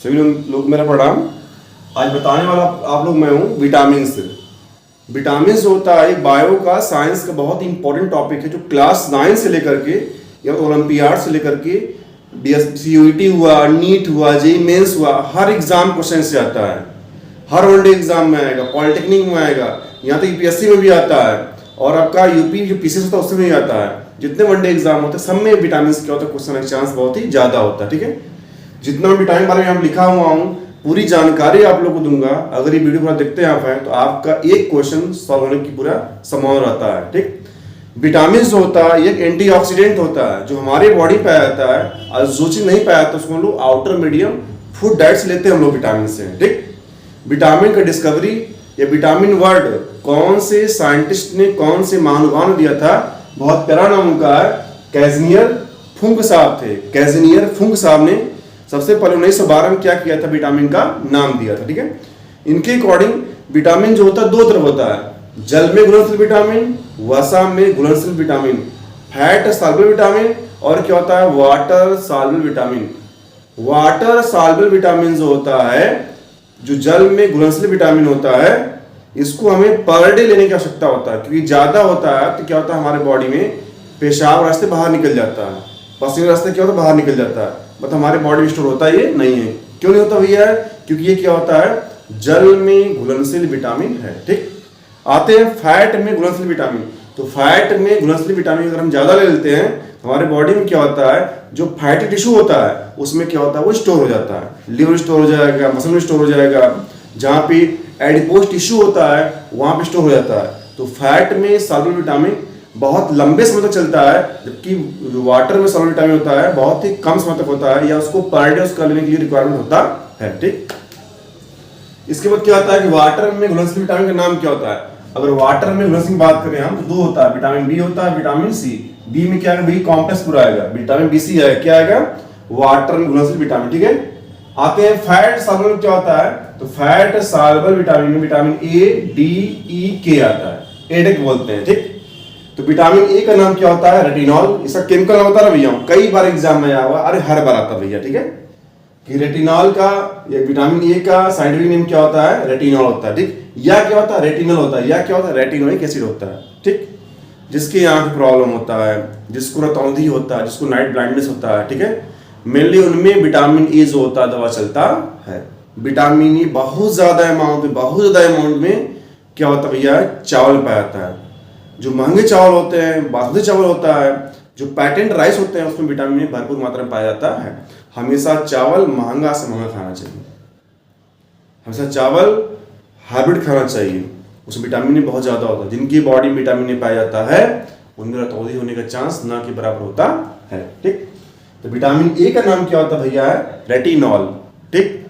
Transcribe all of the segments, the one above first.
सभी लोग मेरा प्रणाम। आज बताने वाला आप लोग मैं हूँ विटामिन। विटामिन होता है बायो का साइंस का बहुत ही इंपॉर्टेंट टॉपिक है, जो क्लास 9 से लेकर के या ओलंपियाड से लेकर के CUET हुआ, नीट हुआ, जेईई मेंस हुआ, हर एग्जाम क्वेश्चन से आता है। हर वनडे एग्जाम में आएगा, पॉलिटेक्निक में आएगा, यहाँ तक UPSC में भी आता है और आपका यूपी जो PCS होता है उसमें भी आता है। जितने वनडे एग्जाम होते हैं सब में विटामिन क्या होता है क्वेश्चन का चांस बहुत ही ज्यादा होता है। ठीक है, जितना विटामिन बारे में हम लिखा हुआ हूँ पूरी जानकारी आप लोग को दूंगा। अगर ये वीडियो पूरा देखते हैं आप हैं तो आपका एक क्वेश्चन सॉल्व होने की पूरा संभावना रहता है। ठीक, विटामिन जो होता है एक एंटीऑक्सीडेंट होता है जो हमारे बॉडी पे आता है, और जो चीज नहीं पाया तो उसको हम लोग आउटर मीडियम फूड डाइट से लेते हैं हम लोग विटामिन से। ठीक, विटामिन का डिस्कवरी या विटामिन वर्ड कौन से साइंटिस्ट ने, कौन से महानुभाव ने दिया था, बहुत प्यारा नाम उनका है, कैजनियर फुंक साहब थे। कैजनियर फुंक साहब ने सबसे पहले 1912 में क्या किया था, विटामिन का नाम दिया था। ठीक है, इनके अकॉर्डिंग विटामिन जो होता है दो तरह होता है, जल में घुलनशील विटामिन, वसा में घुलनशील विटामिन, फैट सॉल्युबल विटामिन, और क्या होता है water soluble vitamin. Water soluble vitamin जो होता है, जो जल में घुलनशील विटामिन होता है, इसको हमें पर डे लेने की आवश्यकता होता है, क्योंकि ज्यादा होता है तो क्या होता है हमारे बॉडी में पेशाब रास्ते बाहर निकल जाता है, पसीने रास्ते क्या होता है बाहर निकल जाता है, मतलब हमारे बॉडी में स्टोर होता है। ये नहीं है, क्यों नहीं होता भैया? क्योंकि ये क्या होता है जल में घुलनशील विटामिन है। ठीक, आते हैं फैट में घुलनशील विटामिन। तो फैट में घुलनशील विटामिन अगर हम ज्यादा ले लेते हैं हमारे बॉडी में क्या होता है, जो फैटी टिश्यू होता है उसमें क्या होता है वो स्टोर हो जाता है, लिवर स्टोर हो जाएगा, मसल में स्टोर हो जाएगा, जहाँ पे एडिपोज टिश्यू होता है वहां पे स्टोर हो जाता है। तो फैट में सॉल्युबल विटामिन बहुत लंबे समय तक चलता है, जबकि वाटर में सॉल्युबल विटामिन होता है बहुत ही कम समय तक होता है, या उसको पर डे उसका लेने के लिए रिक्वायरमेंट होता है। ठीक, इसके बाद क्या होता है कि वाटर में घुलनशील विटामिन का नाम क्या होता है। अगर वाटर में घुलनशील की बात करें हम तो दो होता है, विटामिन बी होता है, विटामिन सी। बी में क्या आएगा, बी कॉम्प्लेक्स पूरा आएगा, विटामिन BC आएगा, क्या आएगा वाटर में घुलनशील विटामिन। ठीक है, आते हैं फैट सॉल्युबल क्या होता है, तो फैट सॉल्युबल विटामिन में vitamin A, D, E, K आता है, एडेक बोलते हैं। ठीक, तो विटामिन ए का नाम क्या होता है रेटिनॉल। इसका केमिकल नाम बता रहा भैया, कई बार एग्जाम में आया हुआ, अरे हर बार आता भैया। ठीक है, कि रेटिनॉल का या विटामिन ए का साइंटिफिक नेम क्या होता है, रेटिनॉल होता है। ठीक, या क्या होता है रेटिनॉल होता है, या क्या होता है रेटिनोइक एसिड होता है। ठीक, जिसकी आंख प्रॉब्लम होता है, जिसको रतौंधी होता है, जिसको नाइट ब्लाइंडनेस होता है, ठीक है, मेनली उनमें विटामिन ए जो होता है दवा चलता है। विटामिन ए बहुत ज्यादा अमाउंट में क्या होता है भैया, चावल पाया जाता है। जो महंगे चावल होते हैं, बासमती चावल होता है, जो पैटेंट राइस होते हैं, उसमें विटामिन ए भरपूर मात्रा में पाया जाता है। हमेशा चावल महंगा से महंगा खाना चाहिए, हमेशा चावल हाइब्रिड खाना चाहिए, उसमें विटामिन ए बहुत ज्यादा होता है। जिनकी बॉडी में विटामिन ए पाया जाता है उनमें रतौंधी होने का चांस ना के बराबर होता है। ठीक, तो विटामिन ए का नाम क्या होता है भैया, रेटिनॉल। ठीक,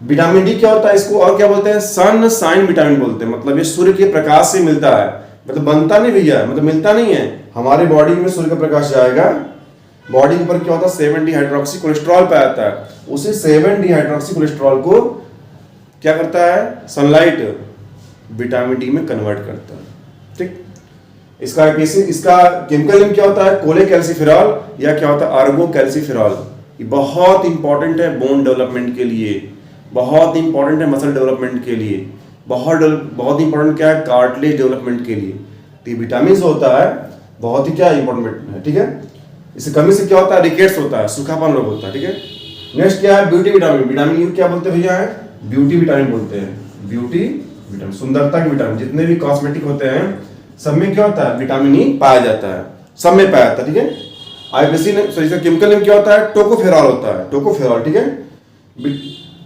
विटामिन डी क्या होता है, इसको और क्या बोलते हैं, सन साइन विटामिन बोलते हैं। मतलब ये सूर्य के प्रकाश से मिलता है, मतलब बनता नहीं भैया, मतलब मिलता नहीं है। हमारे बॉडी में सूर्य का प्रकाश जाएगा, बॉडी के ऊपर क्या होता है 7 डिहाइड्रोक्सी कोलेस्ट्रॉल पाया जाता है, उसे 7 डिहाइड्रोक्सी कोलेस्ट्रॉल को क्या करता है, सनलाइट विटामिन डी में कन्वर्ट करता है। ठीक, इसका केमिकल नेम क्या होता है, कोलेकैल्सिफेरॉल, या क्या होता है आर्गो कैल्सिफेरॉल। ये बहुत इंपॉर्टेंट है बोन डेवलपमेंट के लिए, बहुत इंपॉर्टेंट है मसल डेवलपमेंट के लिए, बहुत इंपॉर्टेंट क्या है कार्टिलेज डेवलपमेंट के लिए। तो ये विटामिन होता है बहुत ही क्या इंपॉर्टेंट है। ठीक है, इससे कमी से क्या होता है रिकेट्स होता है, सूखापन रोग होता है। ठीक है, नेक्स्ट क्या है ब्यूटी विटामिन। विटामिन यू क्या बोलते हैं भैया, है ब्यूटी विटामिन बोलते हैं। ब्यूटी विटामिन सुंदरता के विटामिन, जितने भी कॉस्मेटिक होते हैं सब में क्या होता है विटामिन ई पाया जाता है, सब में पाया जाता है। ठीक है, IPC ने इसका केमिकल नेम क्या होता है, टोकोफेरॉल होता है, टोकोफेरॉल। ठीक है,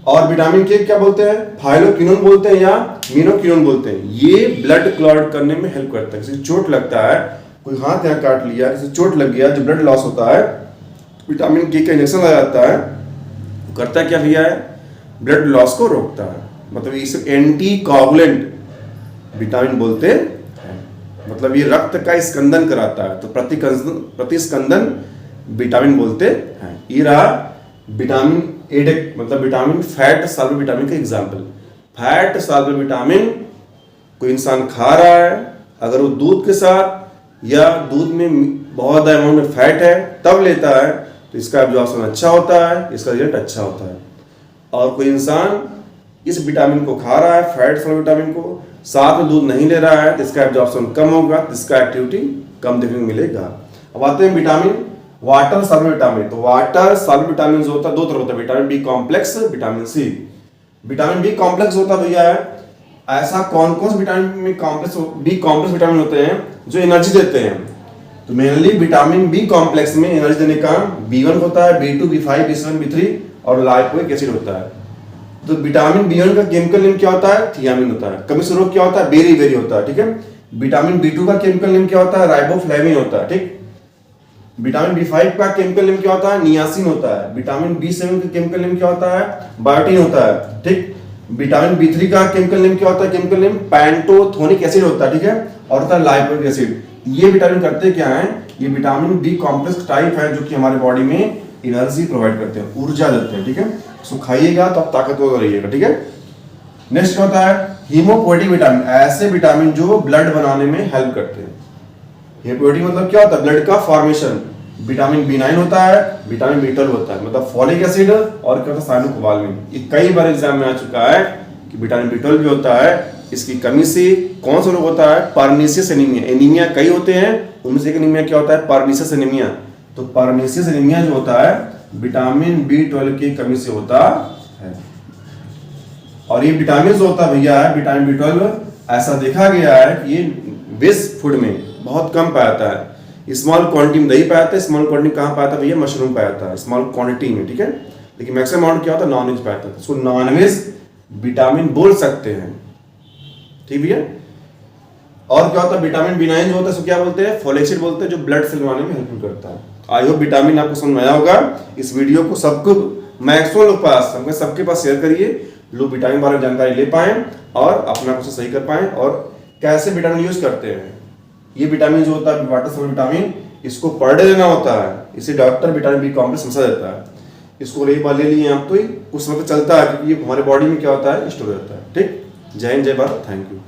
और विटामिन के क्या बोलते हैं, फाइलोक्विनोन बोलते हैं या मिनोक्विनोन बोलते हैं। ये ब्लड क्लॉट करने में हेल्प करता है। किसी चोट लगता है, कोई हाथ यहाँ काट लिया, किसी चोट लग गया, जो ब्लड लॉस होता है, विटामिन के का इंजेक्शन लगा जाता है, वो करता क्या भैया है, ब्लड लॉस को रोकता है। मतलब इसे एंटी कोगुलेंट विटामिन बोलते हैं, मतलब ये रक्त का स्कंदन कराता है, तो प्रतिस्कंदन विटामिन बोलते हैं। ये रहा विटामिन एडेक, मतलब विटामिन फैट सॉल्युबल विटामिन का एग्जांपल। फैट सॉल्युबल विटामिन कोई इंसान खा रहा है, अगर वो दूध के साथ या दूध में बहुत ज्यादा अमाउंट में फैट है तब लेता है तो इसका एब्जॉर्प्शन अच्छा होता है, इसका रिजल्ट अच्छा होता है। और कोई इंसान इस विटामिन को खा रहा है, फैट सॉल्ट विटामिन को, साथ में दूध नहीं ले रहा है, तो इसका एब्जॉर्प्शन कम होगा, तो इसका एक्टिविटी कम देखने को मिलेगा। अब आते हैं विटामिन वाटर सॉल्युबल विटामिन। तो वाटर सॉल्युबल विटामिन होता है, दो तरह होता है, vitamin B complex, vitamin C. Vitamin B complex होता है भैया है ऐसा कौन कौन से विटामिन में कॉम्प्लेक्स बी कॉम्प्लेक्स विटामिन होते हैं जो एनर्जी देते हैं। तो मेनली विटामिन बी कॉम्प्लेक्स में एनर्जी देने का B1 होता है, B2, B5, B7, B3 और लाइपोइक एसिड होता है। तो विटामिन B1 का केमिकल नेम क्या होता है? थियामिन होता है। कमिसरोग क्या होता है? बेरी होता है, ठीक है। विटामिन B2 का केमिकल नेम क्या होता है? राइबोफ्लेविन होता है, ठीक। विटामिन B5 का केमिकल नेम क्या होता है? नियासिन होता है। विटामिन B7 का केमिकल नेम क्या होता है? बायोटिन होता है, ठीक। विटामिन B3 का केमिकल नेम क्या होता है? केमिकल नेम पैंटोथेनिक एसिड होता है, ठीक है, और होता है लाइपोइक एसिड। ये विटामिन करते क्या है? ये विटामिन बी कॉम्प्लेक्स टाइप है जो कि हमारे बॉडी में एनर्जी प्रोवाइड करते हैं, ऊर्जा देते हैं, ठीक है। इसको खाइएगा तो आप ताकतवर रहिएगा, ठीक है। नेक्स्ट क्या होता है? हीमोपोएटिक विटामिन, ऐसे विटामिन जो ब्लड बनाने में हेल्प करते हैं। हीमोपोएटिक मतलब क्या होता है? ब्लड का फॉर्मेशन। विटामिन B9 होता है, विटामिन B12 होता है, मतलब फॉलिक एसिड और क्या होता है? साइनोकोबालामिन। ये कई बार एग्जाम में आ चुका है कि विटामिन B12 भी होता है, इसकी कमी से कौन सा रोग होता है? Pernicious anaemia. एनीमिया कई होते हैं, उनमें से एक एनीमिया क्या होता है? Pernicious anaemia. तो पर्निशियस एनीमिया जो होता है विटामिन B12 की कमी से होता है। और ये विटामिन जो होता है भैया है विटामिन B12 ऐसा देखा गया है कि ये वेज फूड में बहुत कम पाया जाता है। स्मॉल क्वांटिटी में दही पाया जाता है, स्मॉल क्वांटिटी कहाँ पाया जाता है भैया? मशरूम पाया जाता है स्मॉल क्वांटिटी में, ठीक है। लेकिन मैक्सिमम अमाउंट क्या होता है? नॉनवेज पाया जाता है। इसको नॉनवेज विटामिन बोल सकते हैं, ठीक भैया। और क्या होता है? विटामिन B9 जो होता है उसको क्या बोलते हैं? फोलिक एसिड बोलते हैं, जो ब्लड सेल बनाने में हेल्प करता है। आई होप विटामिन आपको समझ में आया होगा। इस वीडियो को सबको मैक्सिमम लोग पास सबके पास शेयर करिए, लोग विटामिन बारे में जानकारी ले पाएं और अपना कुछ सही कर पाएं और कैसे विटामिन यूज करते हैं। ये विटामिन जो होता है वाटर सॉल्युबल विटामिन, इसको पर डे लेना होता है। इसे डॉक्टर विटामिन बी कॉम्प्लेक्स समझा देता है। इसको एक बार ले लिए आप तो ही कुछ समय चलता है, क्योंकि हमारे बॉडी में क्या होता है? स्टोर होता है, ठीक। जय हिंद, जय भारत, थैंक यू।